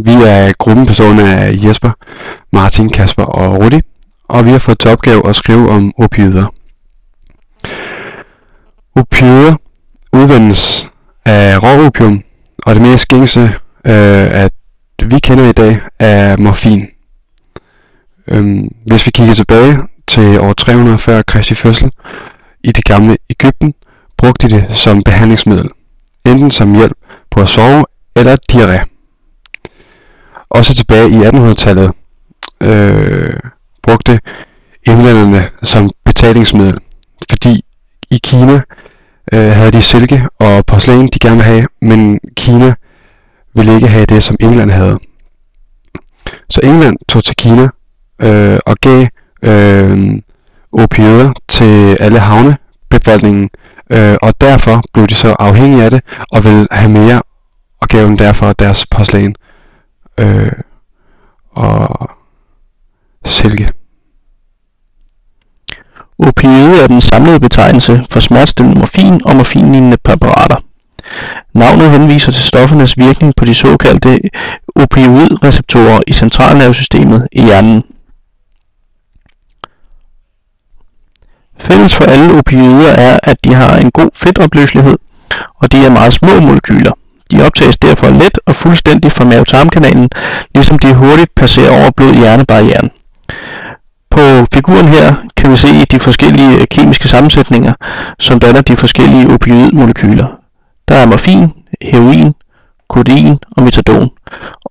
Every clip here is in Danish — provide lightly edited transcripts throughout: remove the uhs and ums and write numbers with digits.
Vi er gruppen bestående af Jesper, Martin, Kasper og Rudi, og vi har fået til opgave at skrive om opioider. Opioider udvindes af råopium, og det mest gængse, at vi kender i dag, er morfin. Hvis vi kigger tilbage til år 300 før Kristi fødsel, i det gamle Egypten, brugte de det som behandlingsmiddel, enten som hjælp på at sove eller diarré. Også tilbage i 1800-tallet brugte englænderne som betalingsmiddel, fordi i Kina havde de silke og porcelæn, de gerne ville have, men Kina ville ikke have det, som England havde. Så England tog til Kina og gav opioider til alle havnebefolkningen, og derfor blev de så afhængige af det og ville have mere, og gav dem derfor deres porcelæn og silke. Opioid er den samlede betegnelse for smertestillende morfin og morfinlignende præparater. Navnet henviser til stoffernes virkning på de såkaldte opioidreceptorer i centralnervesystemet i hjernen. Fælles for alle opioider er, at de har en god fedtopløselighed, og de er meget små molekyler. De optages derfor let og fuldstændigt fra mave-tarmkanalen, ligesom de hurtigt passerer over blod-hjernebarrieren. På figuren her kan vi se de forskellige kemiske sammensætninger, som danner de forskellige opioidmolekyler. Der er morfin, heroin, kodein og metadon,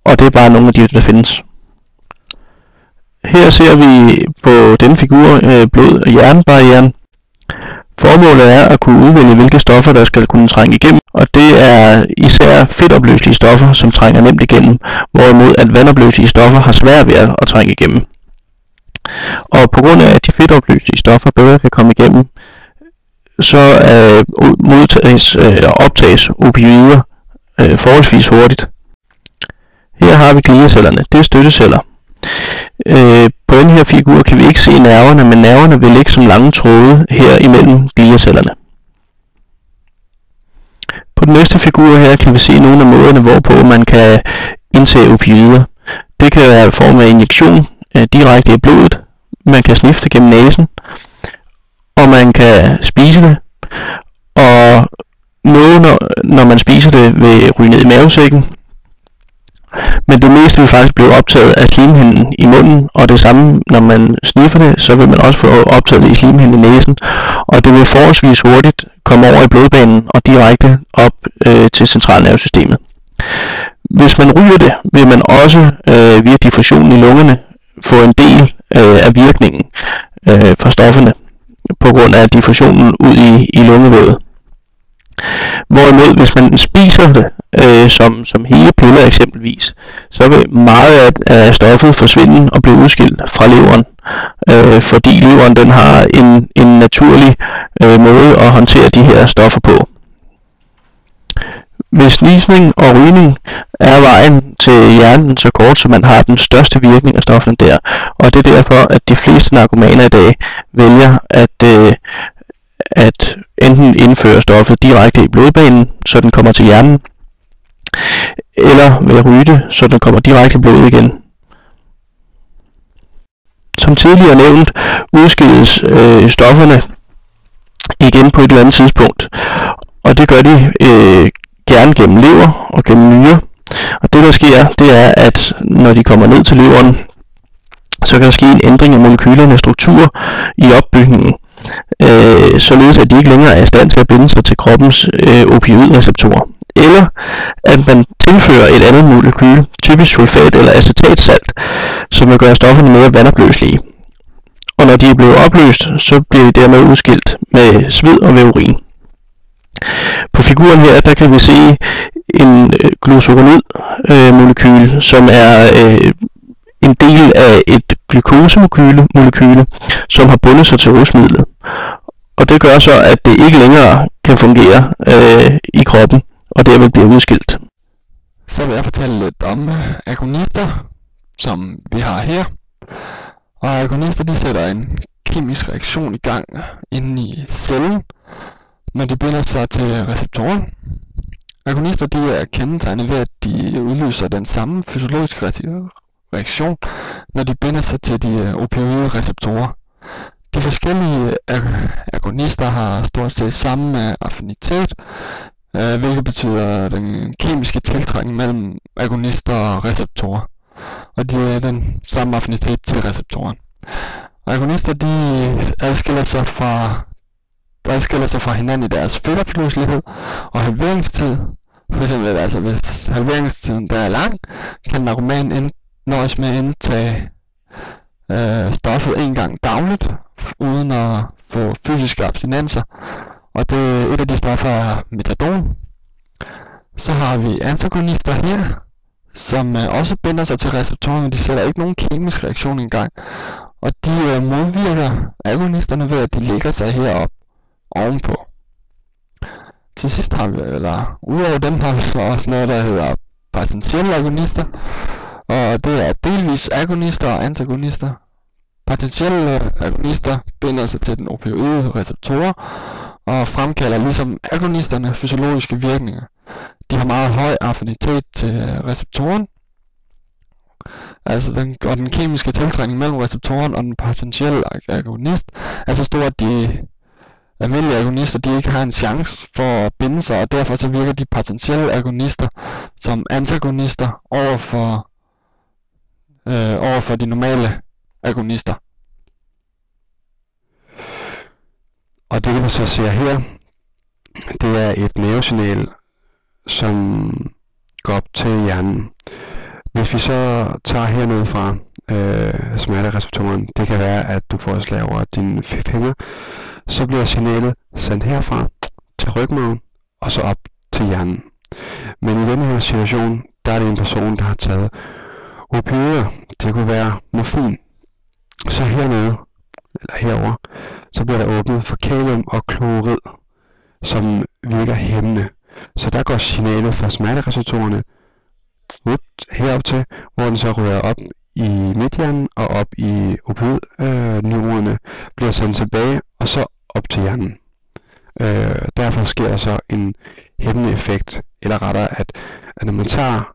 og det er bare nogle af de, der findes. Her ser vi på denne figur blod- og hjernebarrieren. Formålet er at kunne udvælge, hvilke stoffer, der skal kunne trænge igennem, og det er især fedtopløselige stoffer, som trænger nemt igennem, hvorimod at vandopløselige stoffer har svært ved at trænge igennem. Og på grund af, at de fedtopløselige stoffer bedre kan komme igennem, så modtages og optages opioider forholdsvis hurtigt. Her har vi gliacellerne, det er støtteceller. På den her figur kan vi ikke se nerverne, men nerverne vil ligge som lange tråde her imellem gliacellerne. På den næste figur her kan vi se nogle af måderne, hvorpå man kan indtage opioider. Det kan være i form af injektion direkte i blodet, man kan snifte det gennem næsen, og man kan spise det, og noget, når man spiser det, vil ryge ned i mavesækken. Men det meste vil faktisk blive optaget af slimhinden i munden, og det samme, når man sniffer det, så vil man også få optaget det i slimhinden i næsen, og det vil forholdsvis hurtigt komme over i blodbanen og direkte op til centralnervesystemet. Hvis man ryger det, vil man også via diffusionen i lungerne få en del af virkningen fra stofferne på grund af diffusionen ud i lungevævet. Hvorimod hvis man spiser det som hele piller eksempelvis, så vil meget af stoffet forsvinde og blive udskilt fra leveren, fordi leveren den har en naturlig måde at håndtere de her stoffer på. Ved snisning og rygning er vejen til hjernen så kort, så man har den største virkning af stofferne der, og det er derfor, at de fleste narkomaner i dag vælger at enten indføre stoffet direkte i blodbanen, så den kommer til hjernen, eller ved at ryge det, så den kommer direkte i blodet igen. Som tidligere nævnt, udskilles stofferne igen på et eller andet tidspunkt, og det gør de gerne gennem lever og gennem nyre. Og det der sker, det er, at når de kommer ned til leveren, så kan der ske en ændring af molekylernes struktur i opbygningen, således at de ikke længere er i stand til at binde sig til kroppens opioidreceptorer. Eller at man tilfører et andet molekyl, typisk sulfat eller acetatsalt, som vil gøre stofferne mere vandopløselige. Og når de er blevet opløst, så bliver de dermed udskilt med sved og ved urin. På figuren her, der kan vi se en glucuronid-molekyl, som er en del af et glukosemolekyle, som har bundet sig til rusmidlet. Og det gør så, at det ikke længere kan fungere i kroppen, og derved bliver udskilt. Så vil jeg fortælle lidt om agonister, som vi har her. Og agonister, de sætter en kemisk reaktion i gang inde i cellen, når de binder sig til receptoren. Agonister de er kendetegnet ved, at de udløser den samme fysiologiske reaktion, når de binder sig til de opioide receptorer. De forskellige agonister har stort set samme affinitet, hvilket betyder den kemiske tiltrækning mellem agonister og receptorer. Og de har den samme affinitet til receptoren. Agonister de adskiller sig fra hinanden i deres fedtopløselighed og halveringstid. For eksempel altså hvis halveringstiden der er lang, kan narkoman nøjes med at indtage stoffet en gang dagligt, uden at få fysiske abstinenser. Og et af de stoffer er metadon. Så har vi antagonister her, som også binder sig til receptorer, men de sætter ikke nogen kemisk reaktion engang. Og de modvirker agonisterne ved, at de lægger sig herop ovenpå. Til sidst har vi, eller udover dem har vi så også noget, der hedder potentielle agonister. Og det er delvis agonister og antagonister. Potentielle agonister binder sig til den opioide receptorer og fremkalder ligesom agonisterne fysiologiske virkninger. De har meget høj affinitet til receptoren, altså den kemiske tiltrækning mellem receptoren og den potentielle agonist er så stor, at de almindelige agonister de ikke har en chance for at binde sig, og derfor så virker de potentielle agonister som antagonister over for de normale agonister. Og det vi så ser her, det er et nervesignal, som går op til hjernen. Hvis vi så tager hernede fra smertereceptoren, det kan være, at du får et slag over dine fingre, så bliver signalet sendt herfra til rygmarven og så op til hjernen. Men i denne her situation, der er det en person, der har taget opioider. Det kunne være morfin. Så hernede, eller herover, så bliver der åbnet for kalium og klorid, som virker hæmmende. Så der går signalet fra smertereceptorerne herop til, hvor den så rører op i midthjernen og op i opioidneuronerne, bliver sendt tilbage og så op til hjernen. Derfor sker der så en hæmmende effekt, eller rettere, at når man tager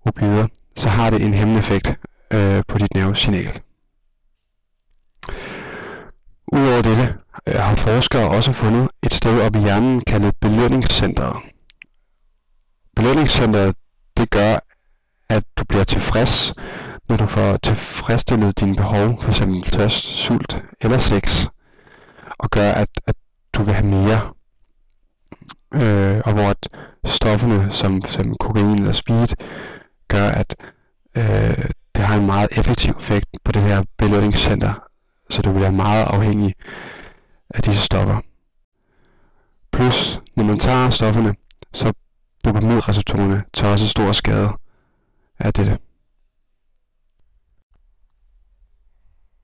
opioider, så har det en hæmmende effekt på dit nervesignal. Udover dette har forskere også fundet et sted oppe i hjernen kaldet belønningscenteret. Belønningscenteret det gør, at du bliver tilfreds, når du får tilfredsstillet dine behov, f.eks. tørst, sult eller sex, og gør, at du vil have mere. Og hvor stofferne som kokain eller speed gør, at det har en meget effektiv effekt på det her belønningscenter, så du bliver meget afhængig af disse stoffer. Plus, når man tager stofferne, så dopaminreceptorerne tager også stor skade af dette.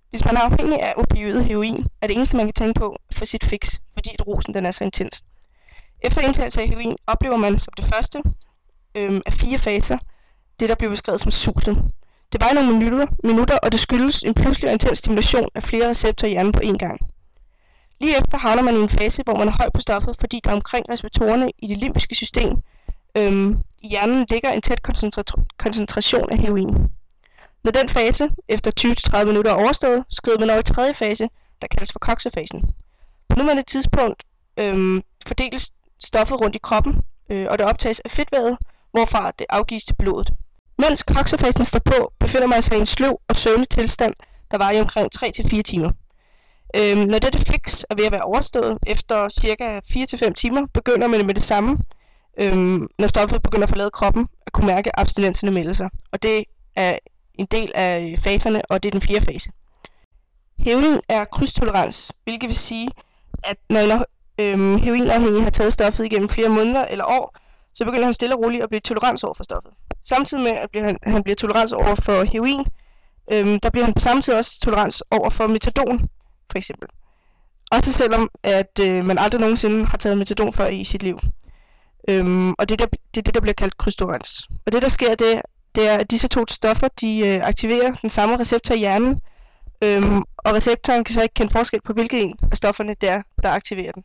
Hvis man er afhængig af opioid heroin, er det eneste man kan tænke på for sit fix, fordi rusen den er så intens. Efter indtagelse af heroin oplever man som det første af 4 faser, det der bliver beskrevet som suset. Det var i nogle minutter, og det skyldes en pludselig og intens stimulation af flere receptorer i hjernen på én gang. Lige efter havner man i en fase, hvor man er høj på stoffet, fordi der omkring receptorerne i det limbiske system i hjernen ligger en tæt koncentration af heroin. Når den fase, efter 20-30 minutter er overstået, skrider man over i 3. fase, der kaldes for koksefasen. På nuværende tidspunkt fordeles stoffet rundt i kroppen, og det optages af fedtvævet, hvorfra det afgives til blodet. Mens koksefasen står på, befinder man sig i en sløv og søvnig tilstand, der varer i omkring 3-4 timer. Når dette fix er ved at være overstået, efter ca. 4-5 timer, begynder man med det samme, når stoffet begynder at forlade kroppen, at kunne mærke abstinenserne melde sig. Og det er en del af faserne, og det er den 4. fase. Heroin er krydstolerans, hvilket vil sige, at når en heroinafhængig har taget stoffet igennem flere måneder eller år, så begynder han stille og roligt at blive tolerans over for stoffet. Samtidig med at han bliver tolerans over for heroin, der bliver han på samme tid også tolerans over for metadon, for eksempel. Også selvom at man aldrig nogensinde har taget metadon før i sit liv. Og det er det, der bliver kaldt krydstolerans. Og det der sker, det er, at disse 2 stoffer, de aktiverer den samme receptor i hjernen, og receptoren kan så ikke kende forskel på, hvilket en af stofferne der aktiverer den.